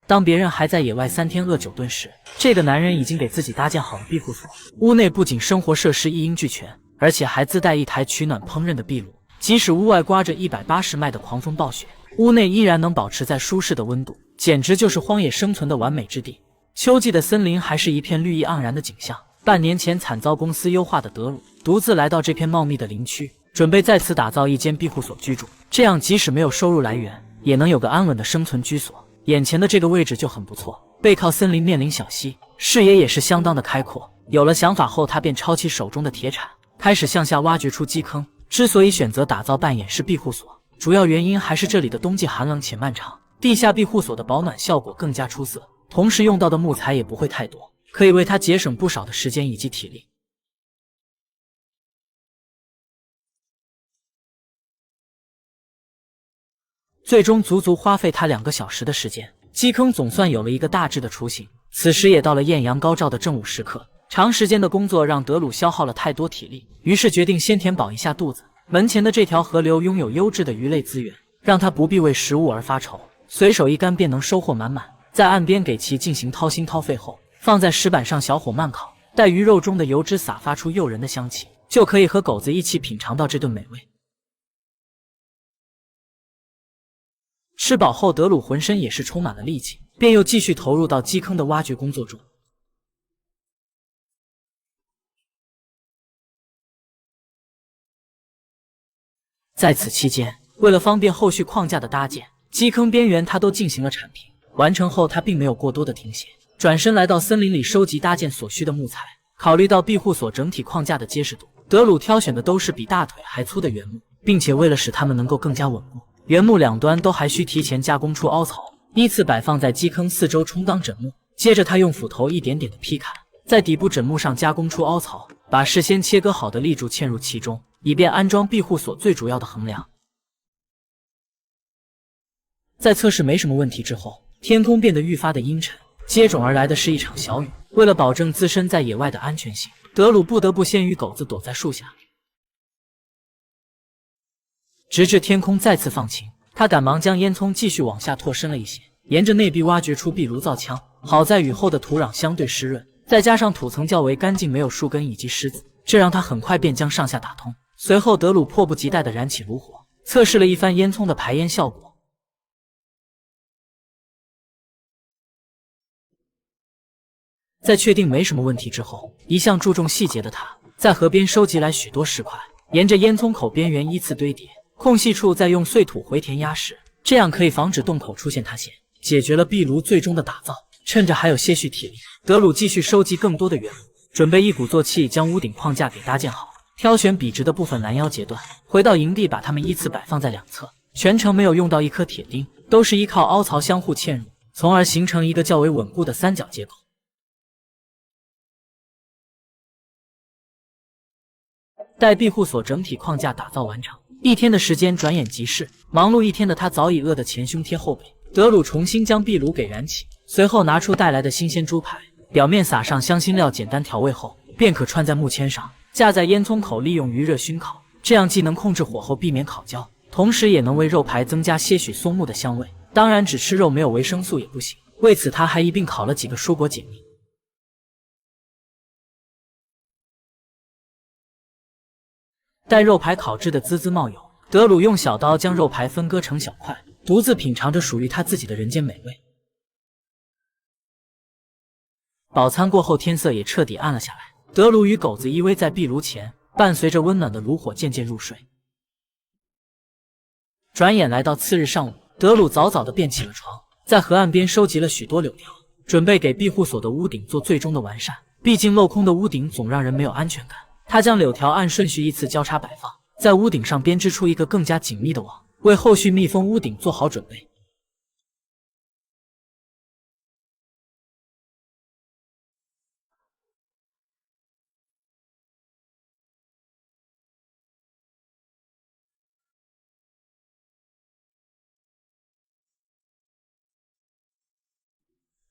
当别人还在野外3天饿9顿时，这个男人已经给自己搭建好了庇护所。屋内不仅生活设施一应俱全，而且还自带一台取暖烹饪的壁炉。即使屋外刮着180迈的狂风暴雪，屋内依然能保持在舒适的温度，简直就是荒野生存的完美之地。秋季的森林还是一片绿意盎然的景象。半年前惨遭公司优化的德鲁，独自来到这片茂密的林区，准备在此打造一间庇护所居住，这样即使没有收入来源，也能有个安稳的生存居所。眼前的这个位置就很不错，背靠森林，面临小溪，视野也是相当的开阔。有了想法后，他便抄起手中的铁铲，开始向下挖掘出基坑。之所以选择打造半掩式庇护所，主要原因还是这里的冬季寒冷且漫长，地下庇护所的保暖效果更加出色，同时用到的木材也不会太多，可以为他节省不少的时间以及体力。最终足足花费他2个小时的时间，基坑总算有了一个大致的雏形。此时也到了艳阳高照的正午时刻，长时间的工作让德鲁消耗了太多体力，于是决定先填饱一下肚子。门前的这条河流拥有优质的鱼类资源，让他不必为食物而发愁，随手一竿便能收获满满。在岸边给其进行掏心掏肺后，放在石板上小火慢烤，待鱼肉中的油脂散发出诱人的香气，就可以和狗子一起品尝到这顿美味。吃饱后，德鲁浑身也是充满了力气，便又继续投入到基坑的挖掘工作中。在此期间，为了方便后续框架的搭建，基坑边缘他都进行了铲平。完成后，他并没有过多的停歇，转身来到森林里收集搭建所需的木材。考虑到庇护所整体框架的结实度，德鲁挑选的都是比大腿还粗的原木，并且为了使它们能够更加稳固，原木两端都还需提前加工出凹槽，依次摆放在基坑四周充当枕木。接着他用斧头一点点的劈砍，在底部枕木上加工出凹槽，把事先切割好的立柱嵌入其中，以便安装庇护所最主要的横梁。在测试没什么问题之后，天空变得愈发的阴沉，接踵而来的是一场小雨。为了保证自身在野外的安全性，德鲁不得不先与狗子躲在树下，直至天空再次放晴，他赶忙将烟囱继续往下拓深了一些，沿着内壁挖掘出壁炉造枪。好在雨后的土壤相对湿润，再加上土层较为干净，没有树根以及虱子，这让他很快便将上下打通。随后德鲁迫不及待地燃起炉火，测试了一番烟囱的排烟效果。在确定没什么问题之后，一向注重细节的他在河边收集来许多石块，沿着烟囱口边缘依次堆叠，空隙处再用碎土回填压实，这样可以防止洞口出现塌陷，解决了壁炉最终的打造。趁着还有些许体力，德鲁继续收集更多的原木，准备一鼓作气将屋顶框架给搭建好。挑选笔直的部分拦腰截断，回到营地把它们依次摆放在两侧，全程没有用到一颗铁钉，都是依靠凹槽相互嵌入，从而形成一个较为稳固的三角结构。待庇护所整体框架打造完成，一天的时间转眼即逝。忙碌一天的他早已饿得前胸贴后背。德鲁重新将壁炉给燃起，随后拿出带来的新鲜猪排，表面撒上香辛料，简单调味后，便可串在木签上，架在烟囱口，利用余热熏烤。这样既能控制火候，避免烤焦，同时也能为肉排增加些许松木的香味。当然，只吃肉没有维生素也不行，为此他还一并烤了几个蔬果解腻。待肉排烤制的滋滋冒油，德鲁用小刀将肉排分割成小块，独自品尝着属于他自己的人间美味。饱餐过后，天色也彻底暗了下来。德鲁与狗子依偎在壁炉前，伴随着温暖的炉火渐渐入睡。转眼来到次日上午，德鲁早早地便起了床，在河岸边收集了许多柳条，准备给庇护所的屋顶做最终的完善。毕竟镂空的屋顶总让人没有安全感。他将柳条按顺序依次交叉摆放，在屋顶上编织出一个更加紧密的网，为后续密封屋顶做好准备。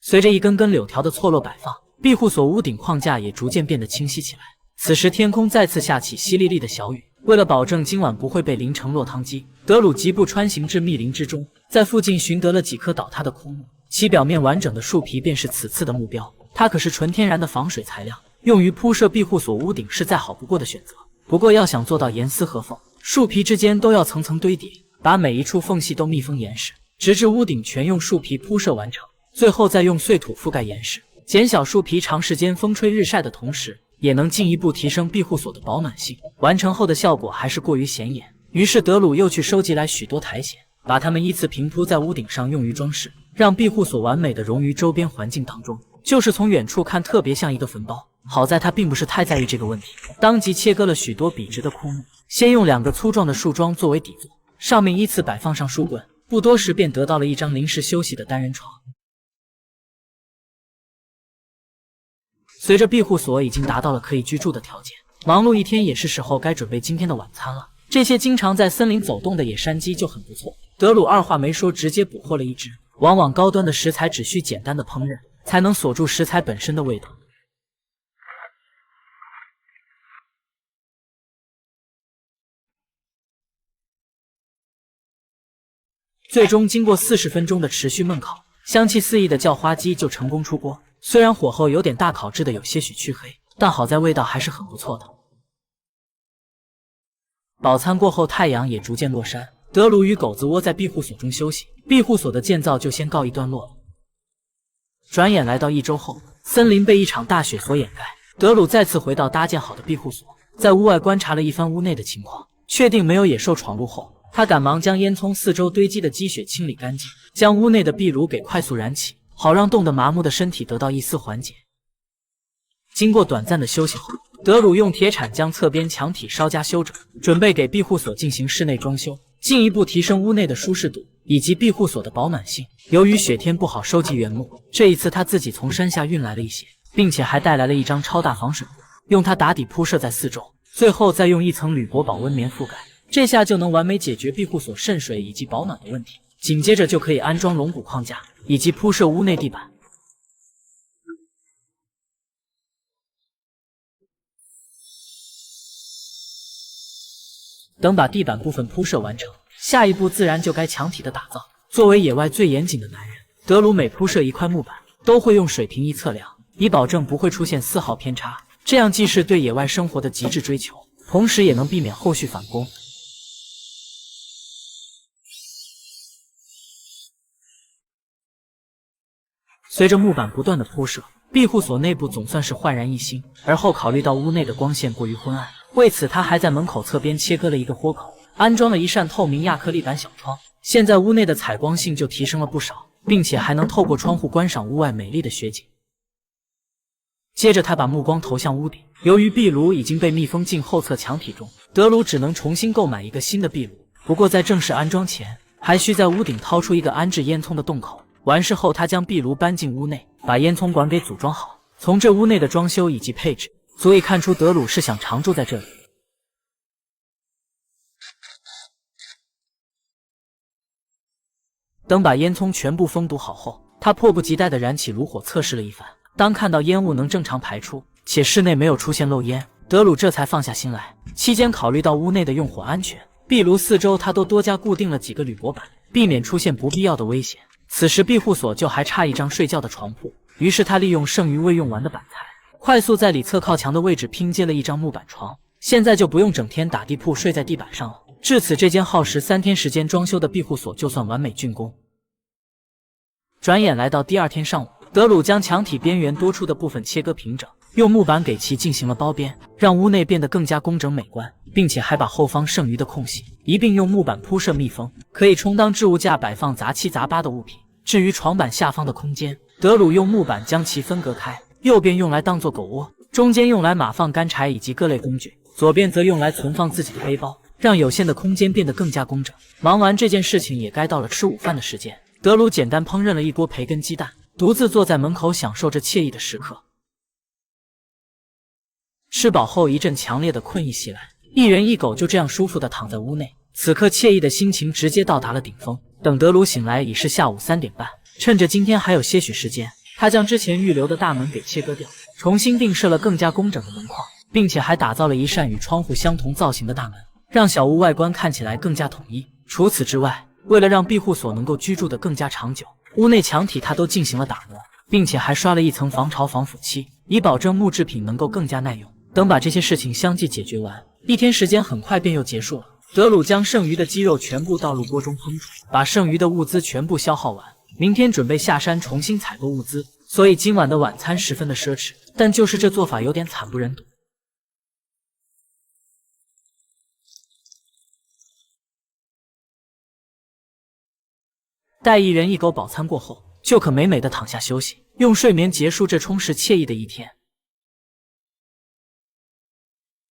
随着一根根柳条的错落摆放，庇护所屋顶框架也逐渐变得清晰起来。此时天空再次下起淅沥沥的小雨，为了保证今晚不会被淋成落汤鸡，德鲁疾步穿行至密林之中，在附近寻得了几棵倒塌的枯木，其表面完整的树皮便是此次的目标。它可是纯天然的防水材料，用于铺设庇护所屋顶是再好不过的选择。不过要想做到严丝合缝，树皮之间都要层层堆叠，把每一处缝隙都密封严实，直至屋顶全用树皮铺设完成。最后再用碎土覆盖严实，减小树皮长时间风吹日晒的同时，也能进一步提升庇护所的保暖性。完成后的效果还是过于显眼，于是德鲁又去收集来许多苔藓，把它们依次平铺在屋顶上，用于装饰，让庇护所完美的融于周边环境当中。就是从远处看特别像一个坟包。好在他并不是太在意这个问题，当即切割了许多笔直的枯木，先用2个粗壮的树桩作为底座，上面依次摆放上书柜，不多时便得到了一张临时休息的单人床。随着庇护所已经达到了可以居住的条件，忙碌一天也是时候该准备今天的晚餐了。这些经常在森林走动的野山鸡就很不错，德鲁二话没说直接捕获了一只。往往高端的食材只需简单的烹饪，才能锁住食材本身的味道。最终经过40分钟的持续焖烤，香气四溢的叫花鸡就成功出锅。虽然火候有点大，烤制的有些许黢黑，但好在味道还是很不错的。饱餐过后，太阳也逐渐落山，德鲁与狗子窝在庇护所中休息，庇护所的建造就先告一段落了。转眼来到1周后，森林被一场大雪所掩盖，德鲁再次回到搭建好的庇护所，在屋外观察了一番屋内的情况，确定没有野兽闯入后，他赶忙将烟囱4周堆积的积雪清理干净，将屋内的壁炉给快速燃起，好让冻得麻木的身体得到一丝缓解。经过短暂的休息后，德鲁用铁铲将侧边墙体稍加修整，准备给庇护所进行室内装修，进一步提升屋内的舒适度以及庇护所的保暖性。由于雪天不好收集原木，这一次他自己从山下运来了一些，并且还带来了一张超大防水布，用它打底铺设在4周，最后再用一层铝箔保温棉覆盖，这下就能完美解决庇护所渗水以及保暖的问题。紧接着就可以安装龙骨框架以及铺设屋内地板。等把地板部分铺设完成，下一步自然就该墙体的打造。作为野外最严谨的男人，德鲁每铺设一块木板，都会用水平仪测量，以保证不会出现丝毫偏差。这样既是对野外生活的极致追求，同时也能避免后续返工。随着木板不断的铺设，庇护所内部总算是焕然一新。而后考虑到屋内的光线过于昏暗，为此他还在门口侧边切割了一个豁口，安装了一扇透明亚克力板小窗。现在屋内的采光性就提升了不少，并且还能透过窗户观赏屋外美丽的雪景。接着他把目光投向屋顶，由于壁炉已经被密封进后侧墙体中，德鲁只能重新购买一个新的壁炉。不过在正式安装前，还需在屋顶掏出一个安置烟囱的洞口。完事后，他将壁炉搬进屋内，把烟囱管给组装好。从这屋内的装修以及配置，足以看出德鲁是想常住在这里。等把烟囱全部封堵好后，他迫不及待地燃起炉火测试了一番。当看到烟雾能正常排出，且室内没有出现漏烟，德鲁这才放下心来。期间考虑到屋内的用火安全，壁炉4周他都多加固定了几个铝箔板，避免出现不必要的危险。此时庇护所就还差一张睡觉的床铺，于是他利用剩余未用完的板材，快速在里侧靠墙的位置拼接了一张木板床。现在就不用整天打地铺睡在地板上了。至此，这间耗时3天时间装修的庇护所就算完美竣工。转眼来到第2天上午，德鲁将墙体边缘多出的部分切割平整，用木板给其进行了包边，让屋内变得更加工整美观，并且还把后方剩余的空隙一并用木板铺设密封，可以充当置物架摆放杂七杂八的物品。至于床板下方的空间，德鲁用木板将其分隔开，右边用来当作狗窝，中间用来码放干柴以及各类工具，左边则用来存放自己的背包，让有限的空间变得更加工整。忙完这件事情，也该到了吃午饭的时间。德鲁简单烹饪了一锅培根鸡蛋，独自坐在门口享受着惬意的时刻。吃饱后，一阵强烈的困意袭来，一人一狗就这样舒服地躺在屋内，此刻惬意的心情直接到达了顶峰。等德鲁醒来已是下午3点半，趁着今天还有些许时间，他将之前预留的大门给切割掉，重新订设了更加工整的门框，并且还打造了一扇与窗户相同造型的大门，让小屋外观看起来更加统一。除此之外，为了让庇护所能够居住得更加长久，屋内墙体他都进行了打磨，并且还刷了一层防潮防腐漆，以保证木制品能够更加耐用。等把这些事情相继解决完，一天时间很快便又结束了。德鲁将剩余的鸡肉全部倒入锅中烹煮，把剩余的物资全部消耗完。明天准备下山重新采购物资，所以今晚的晚餐十分的奢侈，但就是这做法有点惨不忍睹。待一人一狗饱餐过后，就可美美的躺下休息，用睡眠结束这充实惬意的一天。